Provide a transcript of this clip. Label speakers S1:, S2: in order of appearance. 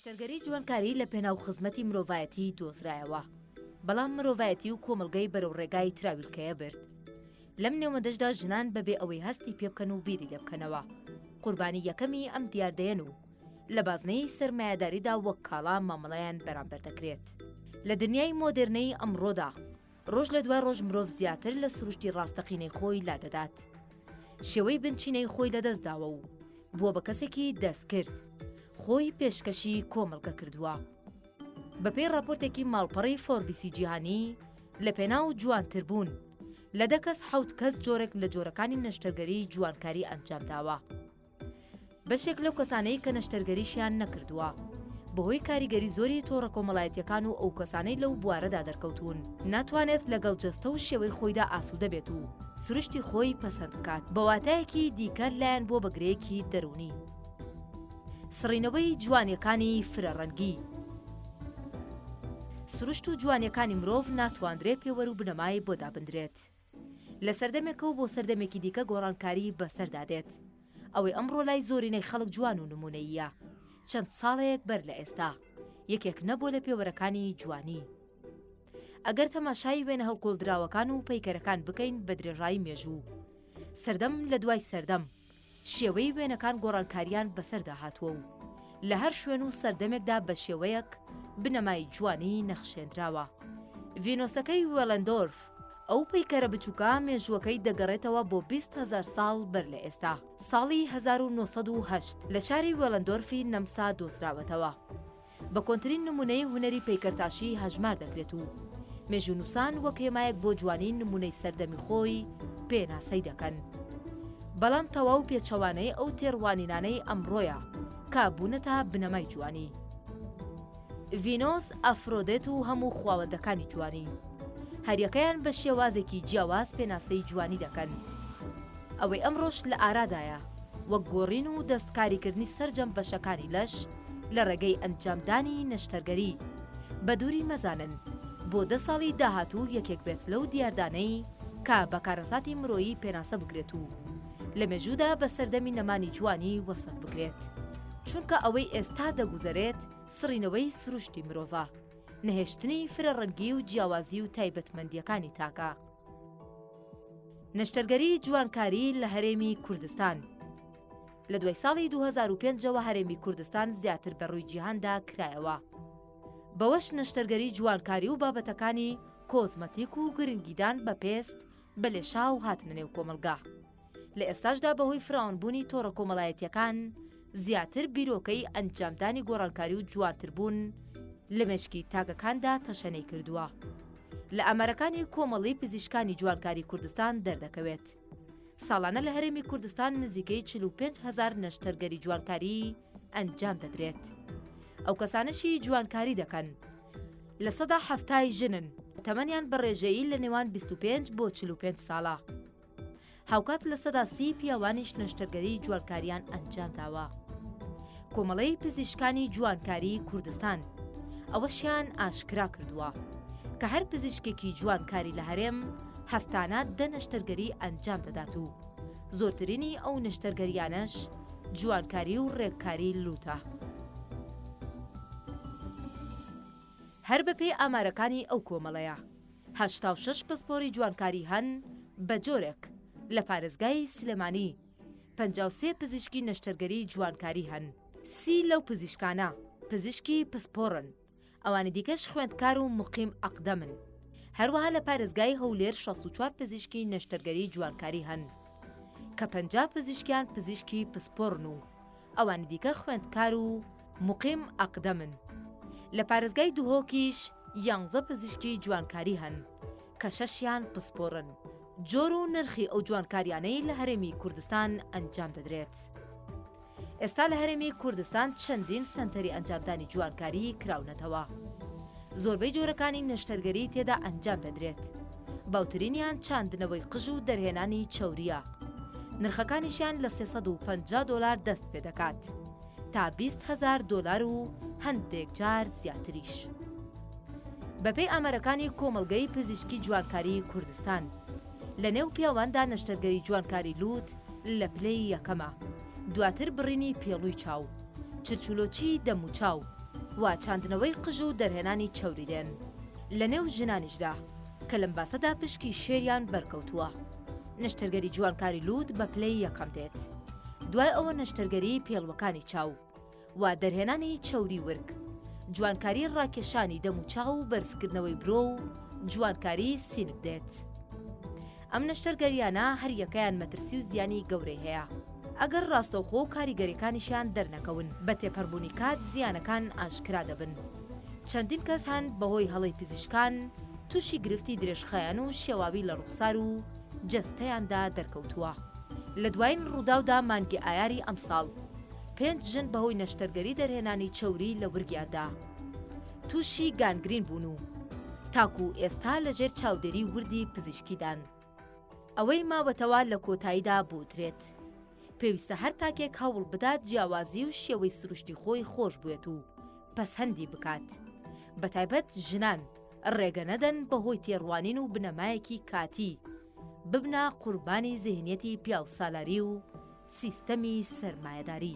S1: نەشتەرگەری جوانکاری لە پێناو خزمەتی مرۆڤایەتی دۆزرایەوە، بەڵام مرۆڤایەتی و کۆمەڵگەی بەرەو ڕێگای تراویلکەیە برد. لەم نێوەندەشدا ژنان بەبێ ئەوەی هەستی پێ بکەن و بیری لێ بکەنەوە قوربانی یەکەمی ئەم دیاردەیەن و لە بازنەی سەرمایەداریدا وەک کاڵا مامەڵەیان بەرامبەر دەکرێت. لە دنیای مۆدرنەی ئەمڕۆدا ڕۆژ لە دوای ڕۆژ مرۆڤ زیاتر لە سروشتی ڕاستەقینەی خۆی لادەدات. شێوەی بنچینەی خۆی لەدەستداوە و بووە بە کەسێکی دەستکرد، خۆی پێشکەشی کۆمەڵگە کردووە. بەپێی راپۆرتێکی ماڵپەڕی فۆربیسی جیهانی لە پێناو جوانتربوون لە 10 کەس جۆرێک لە جۆرەکانی نەشتەرگەری جوانکاری ئەنجامداوە. بەشێک لەو کەسانەی کە نەشتەرگەریشیان نەکردووە بەهۆی کاریگەری زۆری تۆڕە کۆمەڵایەتیەکان و ئەو کەسانەی لەو بوارەدا دەرکەوتون ناتوانێت لەگەڵ جەستە و شێوەی خۆیدا ئاسوودە بێت و سروشتی خۆی پەسەند بکات بە واتایەکی دیکە لایەن بۆ بەگرەیەکی دەرونی. سڕینەوەی جوانیەکانی فرەڕەنگی. سروشت و جوانیەکانی مرۆڤ ناتواندرێت پێوەر و بنەمای بۆ دابدرێت. لە سەردەمێکە و بۆ سەردەمێکی دیکە گۆڕانکاری بەسەردادێت. ئەوەی ئەمڕۆ لای زۆرینەی خەڵک جوان و نمونەییە. چەند ساڵێک بەر لە ئێستا یەکێک نەبوو لە پێوەرەکانی جوانی. ئەگەر تەماشای وێنە هەڵکۆڵدراوەکان و پەیکەرەکان بکەین بە درێژایی مێژوو، سەردەم لە دوای سەردەم شێوەی وێنەکان گۆڕانکاریان بەسەردا هاتووە و لە هەر شوێن و سەردەمێکدا بە شێوەیەک بنەمای جوانی نەخشێنراوە. ڤینۆسەکەی وێڵەندۆرف ئەو پەیکەرە بچووکە مێژووەکەی دەگەڕێتەوە بۆ 20,000 ساڵ بەر لە ئێستا. ساڵی 1908 لە شاری وێڵەندۆرفی نەمسا دۆزراوەتەوە. بە کۆنترین نمونەی هونەری پەیکەرتاشی هەژمار دەکرێت و مێژوونووسان وەک هێمایەک بۆ جوانی نمونەی سەردەمی خۆی پێناسەی دەکەن. بەڵام تەواو پێچەوانەی ئەو تێڕوانینانەی ئەمڕۆیە کە بوونەتە بنەمای جوانی. ڤینۆس، ئەفرۆدێت و هەموو خواوەندەکانی جوانی هەریەکەیان بە شێوازێکی جیاواز پێناسەی جوانی دەکەن. ئەوەی ئەمڕۆژ لە ئارادایە وەک گۆڕین و دەستکاریکردنی سەرجەم بەشەکانی لەش لە ڕێگەی ئەنجامدانی نەشتەرگەری بە دووری مەزانن بۆ 10 ساڵی داهاتوو یەکێک بێت لەو دیاردانەی کە بەکارەساتی مرۆیی پێناسە بگرێت و لە مێژوودا بە سەردەمی نەمانی جوانی وەسف بگرێت. چونکە ئەوەی ئێستا دەگوزارێت سڕینەوەی سروشتی مرۆڤە، نەهێشتنی فرەڕەنگی و جیاوازی و تایبەتمەندیەکانی تاکە. نەشتەرگەری جوانکاری لە هەرێمی کوردستان. لە دوای ساڵی 2005ەوە هەرێمی کوردستان زیاتر بەڕووی جیهاندا کرایەوە. بەوەش نەشتەرگەری جوانکاری و بابەتەکانی کۆزمەتیک و گرنگیدان بە پێست بە لێشاو هاتنە نێو کۆمەلگا. لە ئێستاشدا بەهۆی فراوانبوونی تۆڕە کۆمەڵایەتیەکان زیاتر بیرۆکەی ئەنجامدانی گۆڕانکاری و جوانتربوون لە مێشکی تاکەکاندا تەشەنەی کردووە. لە ئامارەکانی کۆمەڵی پزیشکانی جوانکاری کوردستان دەردەکەوێت. ساڵانە لە هەرێمی کوردستان نزیکەی 45,000 نەشتەرگەری جوانکاری ئەنجام دەدرێت. ئەو کەسانەشی جوانکاری دەکەن لە 170 ژنن، تەمەنیان بە ڕێژەیی لە نێوان 25 بۆ 45 ساڵە. هاوکات لە 130 پیاوانیش نەشتەرگەری جوانکاریان ئەنجام داوە. کۆمەڵەی پزیشکانی جوانکاری کوردستان ئەوەشیان ئاشکرا کردووە کە هەر پزیشکێکی جوانکاری لە هەرێم هەفتانە 10 نەشتەرگەری ئەنجام دەدات و زۆرترینی ئەو نەشتەرگەریانەش جوانکاری و ڕێککاری لوتە. هەر بەپێی ئامارەکانی ئەو کۆمەڵەیە 86 پسپۆری جوانکاری هەن بە جۆرێک لە پارێزگای سلێمانی. 53 پزیشکی نەشتەرگەری جوانکاری هەن. 30 لەو پزیشکانە پزیشکی پسپۆڕن، ئەوانی دیکەش خوێندکار و مقیم ئەقدەمن. هەروەها لە پارێزگای هەولێر 64 پزیشکی نەشتەرگەری جوانکاری هەن کە 50 پزیشکیان پزیشکی پسپۆڕن و ئەوانی دیکە خوێندکار و مقیم ئەقدەمن. لە پارێزگای دوهۆکیش 11 پزیشکی جوانکاری هەن کە 6یان پسپۆڕن. جۆر و نرخی ئەو جوانکاریانەی لە هەرێمی کوردستان ئەنجام دەدرێت. ئێستا لە هەرێمی کوردستان چەندین سەنتەری ئەنجامدانی جوانکاری کراونەتەوە. زۆربەی جۆرەکانی نەشتەرگەری تێدا ئەنجام دەدرێت. باوترینیان چاندنەوەی قژ و دەرهێنانی چەوریە. نرخەکانیشیان لە $350 دەست پێ دەکات تا $20,000 و هەندێک جار زیاتریش. بەپێی ئامارەکانی کۆمەڵگەی پزیشکی جوانکاری کوردستان لە نێو پیاواندا نەشتەرگەری جوانکاری لووت لە پلەی یەکەمە، دواتر بڕینی پێڵووی چاو، چرچولۆچی دەم و چاو، وا چاندنەوەی قژ و دەرهێنانی چەوری دێن لە نێو ژنانیشدا کە لەم باسەدا پشکی شێریان بەرکەوتووە. نەشتەرگەری جوانکاری لوود بە پلەی یەکەم دێت. دوای ئەوە نەشتەرگەری پێڵوەکانی چاو وا دەرهێنانی چەوری ورگ، جوانکاری ڕاکێشانی دەم و چاو و بەرزکردنەوەی برۆ و جوانکاری سینک دێت. ئەم نەشتەرگەریانە هەر یەکەیان مەترسی و زیانی گەورەی هەیە. ئەگەر ڕاستەوخۆ و کاریگەریەکانیشیان دەرنەکەون بە تێپەڕبوونی کات زیانەکان ئاشکرا دەبن. چەندین کەس هەن بەهۆی هەڵەی پزیشکان تووشی گرفتی درێژخایان و شێواوی لە ڕوخسار و جەستەیاندا دەرکەوتووە. لە دوایین ڕووداودا مانگی ئایاری ئەمساڵ 5 ژن بەهۆی نەشتەرگەری دەرهێنانی چەوری لە ورگیاندا تووشی گانگرین بوون و تاکو ئێستا لەژێر چاودێری وردی پزیشکیدان. ئەوەی ماوەتەوە لە کۆتاییدا بوترێت. پێویستە هەر تاکێک هەوڵ بدات جیاوازی و شێوەی سروشتی خۆی خۆش بێت و پەسەندی بکات. بەتایبەت ژنان ڕێگە نەدەن بەهۆی تێڕوانین و بنەمایەکی کاتی ببنە قوربانی زیهنیەتی پیاو سالاری و سیستەمی سەرمایەداری.